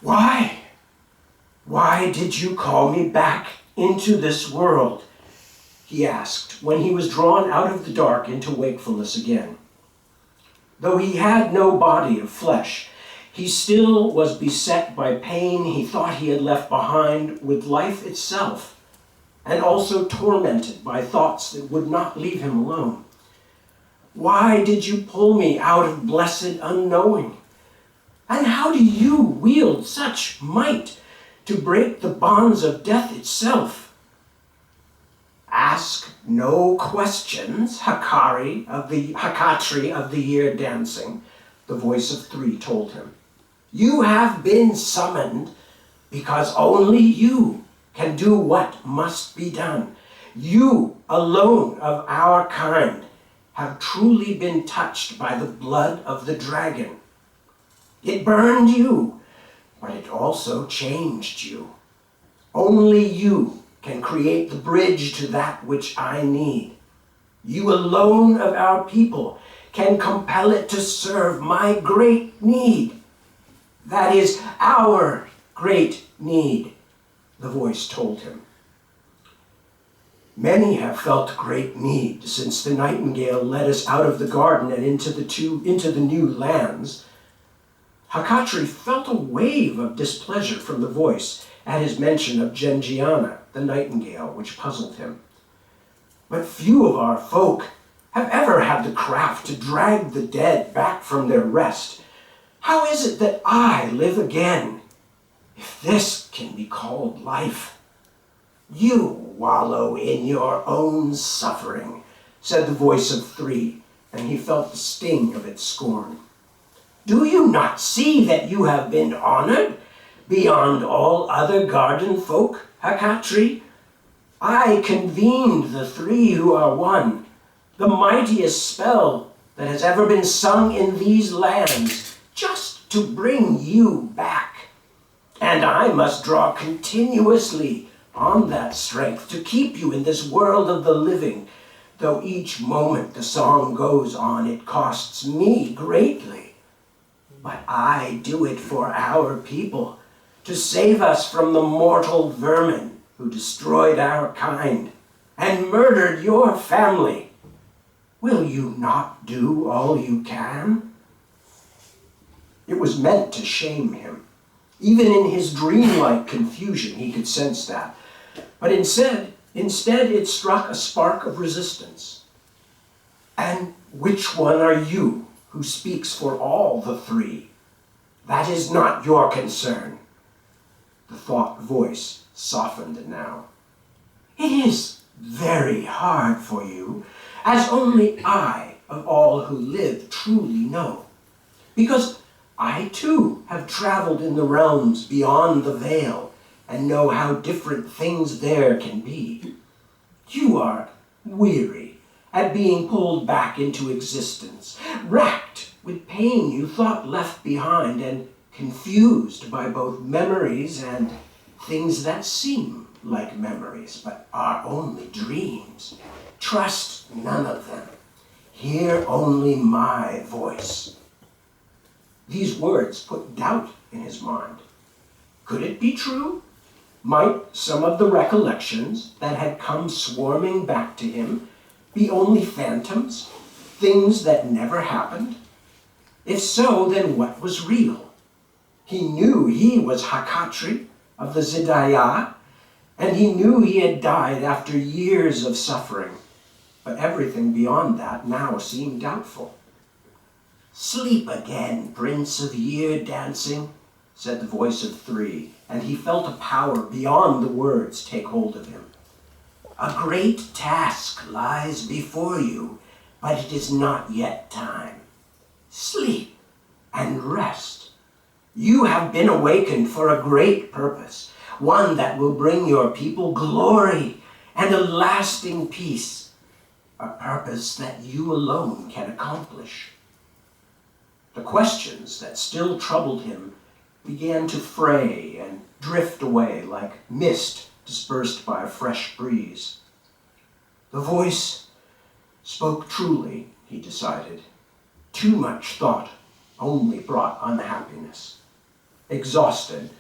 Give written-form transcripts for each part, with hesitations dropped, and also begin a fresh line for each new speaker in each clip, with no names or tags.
Why? Why did you call me back into this world? He asked when he was drawn out of the dark into wakefulness again. Though he had no body of flesh, he still was beset by pain he thought he had left behind with life itself, and also tormented by thoughts that would not leave him alone. Why did you pull me out of blessed unknowing? And how do you wield such might to break the bonds of death itself? Ask no questions, Hakatri of the year dancing, the voice of three told him. You have been summoned because only you can do what must be done. You alone of our kind have truly been touched by the blood of the dragon. It burned you, but it also changed you. Only you can create the bridge to that which I need. You alone of our people can compel it to serve my great need. That is our great need, the voice told him. Many have felt great need since the nightingale led us out of the garden and into the new lands. Hakatri felt a wave of displeasure from the voice at his mention of Gengiana, the nightingale, which puzzled him. But few of our folk have ever had the craft to drag the dead back from their rest. How is it that I live again, if this can be called life? You wallow in your own suffering, said the voice of three, and he felt the sting of its scorn. Do you not see that you have been honored beyond all other garden folk, Hakatri? I convened the three who are one, the mightiest spell that has ever been sung in these lands, just to bring you back. And I must draw continuously on that strength to keep you in this world of the living. Though each moment the song goes on, it costs me greatly. But I do it for our people, to save us from the mortal vermin who destroyed our kind and murdered your family. Will you not do all you can? It was meant to shame him. Even in his dreamlike confusion, he could sense that. But instead, it struck a spark of resistance. And which one are you who speaks for all the three? That is not your concern. The thought voice softened now. It is very hard for you, as only I, of all who live, truly know. Because I too have traveled in the realms beyond the veil and know how different things there can be. You are weary at being pulled back into existence, racked with pain you thought left behind, and confused by both memories and things that seem like memories but are only dreams. Trust none of them. Hear only my voice. These words put doubt in his mind. Could it be true? Might some of the recollections that had come swarming back to him be only phantoms, things that never happened? If so, then what was real? He knew he was Hakatri of the Zidaya, and he knew he had died after years of suffering, but everything beyond that now seemed doubtful. Sleep again, Prince of Year Dancing, said the voice of three, and he felt a power beyond the words take hold of him. A great task lies before you, but it is not yet time. Sleep and rest. You have been awakened for a great purpose, one that will bring your people glory and a lasting peace, a purpose that you alone can accomplish. The questions that still troubled him began to fray and drift away like mist dispersed by a fresh breeze. The voice spoke truly, he decided. Too much thought only brought unhappiness. Exhausted,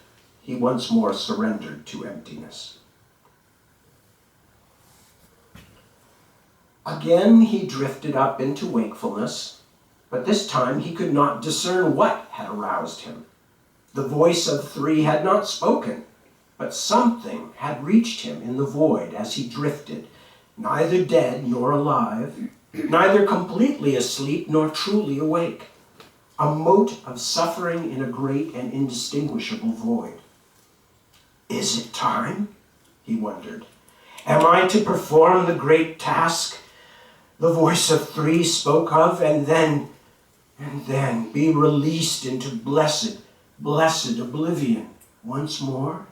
he once more surrendered to emptiness. Again he drifted up into wakefulness, but this time he could not discern what had aroused him. The voice of three had not spoken, but something had reached him in the void as he drifted, neither dead nor alive, neither completely asleep nor truly awake. A mote of suffering in a great and indistinguishable void. Is it time? He wondered. Am I to perform the great task the voice of three spoke of, and then be released into blessed oblivion once more?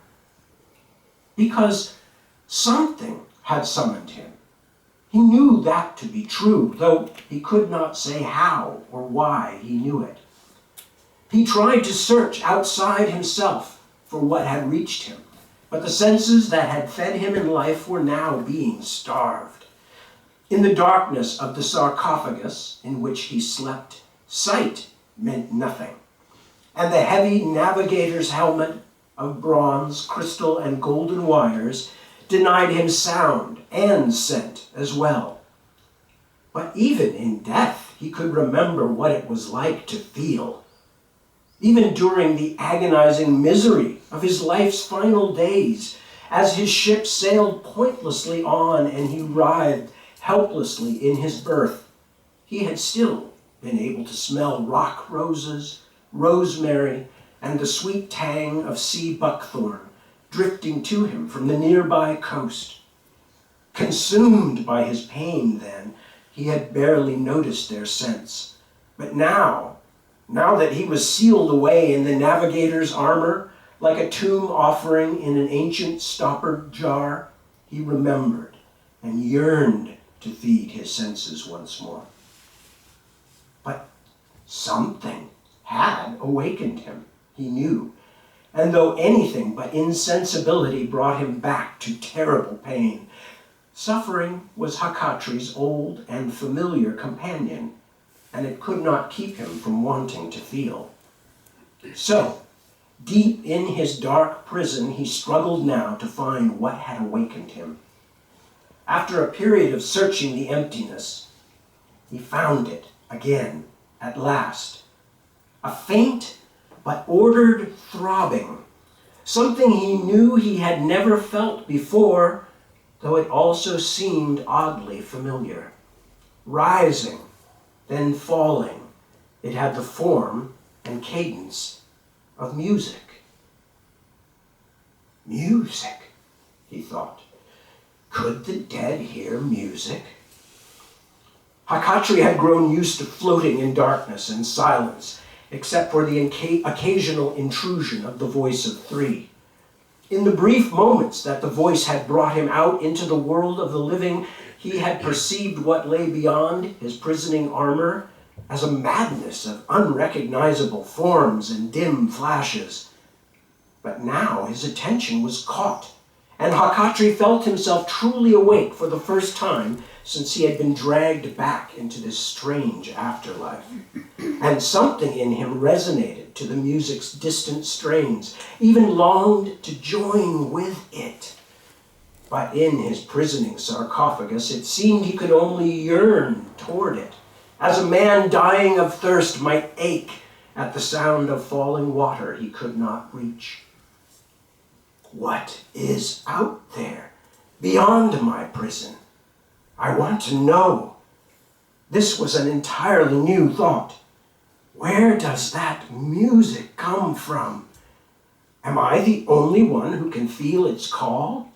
Because something had summoned him. He knew that to be true, though he could not say how or why he knew it. He tried to search outside himself for what had reached him, but the senses that had fed him in life were now being starved. In the darkness of the sarcophagus in which he slept, sight meant nothing, and the heavy navigator's helmet of bronze, crystal, and golden wires denied him sound and scent as well. But even in death, he could remember what it was like to feel. Even during the agonizing misery of his life's final days, as his ship sailed pointlessly on and he writhed helplessly in his berth, he had still been able to smell rock roses, rosemary, and the sweet tang of sea buckthorn drifting to him from the nearby coast. Consumed by his pain then, he had barely noticed their scents. But now that he was sealed away in the navigator's armor, like a tomb offering in an ancient stoppered jar, he remembered and yearned to feed his senses once more. But something had awakened him, he knew, and though anything but insensibility brought him back to terrible pain, suffering was Hakatri's old and familiar companion, and it could not keep him from wanting to feel. So, deep in his dark prison, he struggled now to find what had awakened him. After a period of searching the emptiness, he found it again, at last. A faint but ordered throbbing, something he knew he had never felt before, though it also seemed oddly familiar. Rising, then falling, it had the form and cadence of music. Music, he thought. Could the dead hear music? Hakatri had grown used to floating in darkness and silence, except for the occasional intrusion of the voice of three. In the brief moments that the voice had brought him out into the world of the living, he had perceived what lay beyond his prisoning armor as a madness of unrecognizable forms and dim flashes. But now his attention was caught, and Hakatri felt himself truly awake for the first time since he had been dragged back into this strange afterlife. And something in him resonated to the music's distant strains, even longed to join with it. But in his prisoning sarcophagus, it seemed he could only yearn toward it, as a man dying of thirst might ache at the sound of falling water he could not reach. What is out there, beyond my prison? I want to know. This was an entirely new thought. Where does that music come from? Am I the only one who can feel its call?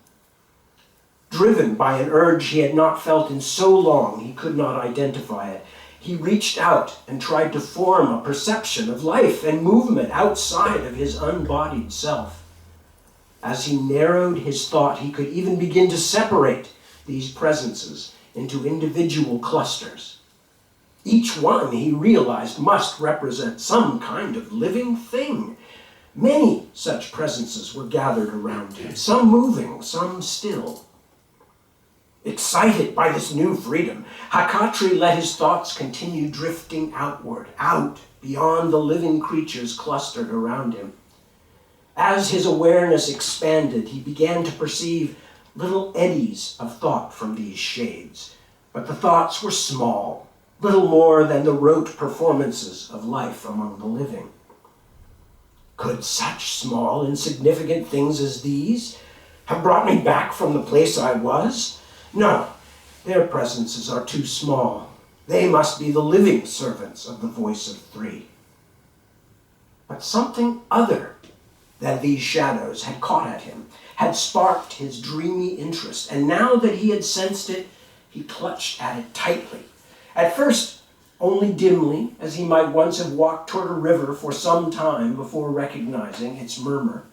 Driven by an urge he had not felt in so long he could not identify it, he reached out and tried to form a perception of life and movement outside of his unbodied self. As he narrowed his thought, he could even begin to separate these presences into individual clusters. Each one, he realized, must represent some kind of living thing. Many such presences were gathered around him, some moving, some still. Excited by this new freedom, Hakatri let his thoughts continue drifting outward, out beyond the living creatures clustered around him. As his awareness expanded, he began to perceive little eddies of thought from these shades. But the thoughts were small, little more than the rote performances of life among the living. Could such small, insignificant things as these have brought me back from the place I was? No, their presences are too small. They must be the living servants of the voice of three. But something other than these shadows had caught at him, had sparked his dreamy interest, and now that he had sensed it, he clutched at it tightly. At first, only dimly, as he might once have walked toward a river for some time before recognizing its murmur.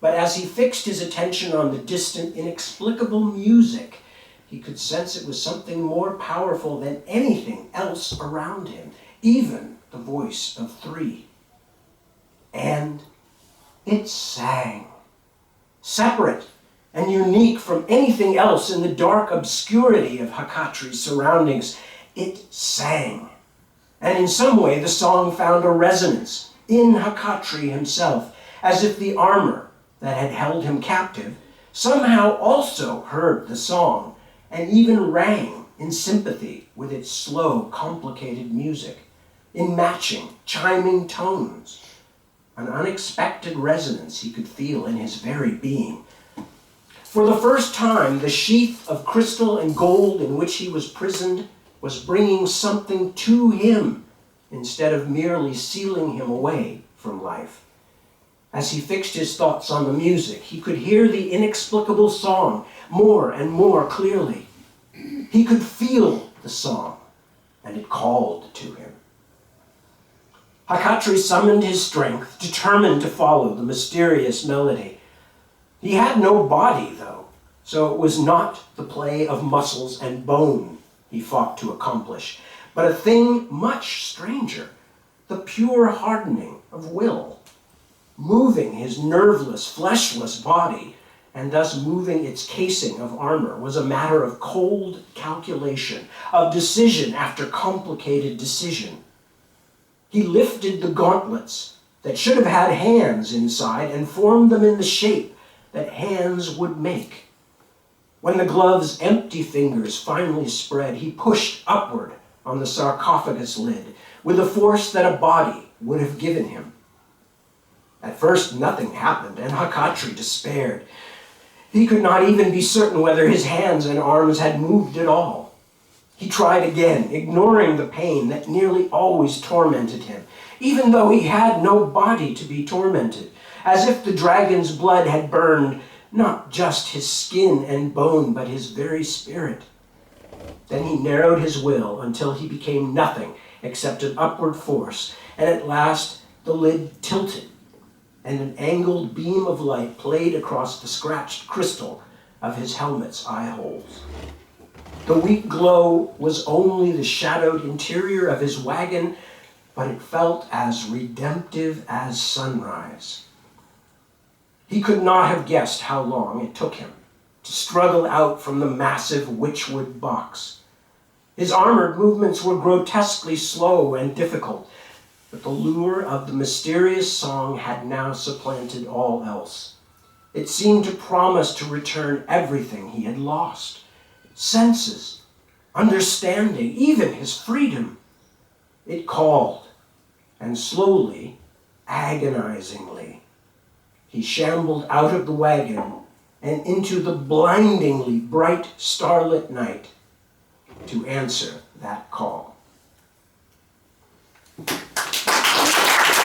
But as he fixed his attention on the distant, inexplicable music, he could sense it was something more powerful than anything else around him, even the voice of three. And it sang, separate and unique from anything else in the dark obscurity of Hakatri's surroundings. It sang. And in some way the song found a resonance in Hakatri himself, as if the armor that had held him captive somehow also heard the song and even rang in sympathy with its slow, complicated music, in matching, chiming tones. An unexpected resonance he could feel in his very being. For the first time, the sheath of crystal and gold in which he was prisoned was bringing something to him instead of merely sealing him away from life. As he fixed his thoughts on the music, he could hear the inexplicable song more and more clearly. He could feel the song, and it called to him. Hakatri summoned his strength, determined to follow the mysterious melody. He had no body, though, so it was not the play of muscles and bone he fought to accomplish, but a thing much stranger, the pure hardening of will. Moving his nerveless, fleshless body, and thus moving its casing of armor, was a matter of cold calculation, of decision after complicated decision. He lifted the gauntlets that should have had hands inside and formed them in the shape that hands would make. When the glove's empty fingers finally spread, he pushed upward on the sarcophagus lid with a force that a body would have given him. At first, nothing happened, and Hakatri despaired. He could not even be certain whether his hands and arms had moved at all. He tried again, ignoring the pain that nearly always tormented him, even though he had no body to be tormented, as if the dragon's blood had burned not just his skin and bone, but his very spirit. Then he narrowed his will until he became nothing except an upward force, and at last the lid tilted, and an angled beam of light played across the scratched crystal of his helmet's eye holes. The weak glow was only the shadowed interior of his wagon, but it felt as redemptive as sunrise. He could not have guessed how long it took him to struggle out from the massive witchwood box. His armored movements were grotesquely slow and difficult, but the lure of the mysterious song had now supplanted all else. It seemed to promise to return everything he had lost: senses, understanding, even his freedom. It called, and slowly, agonizingly, he shambled out of the wagon and into the blindingly bright starlit night to answer that call.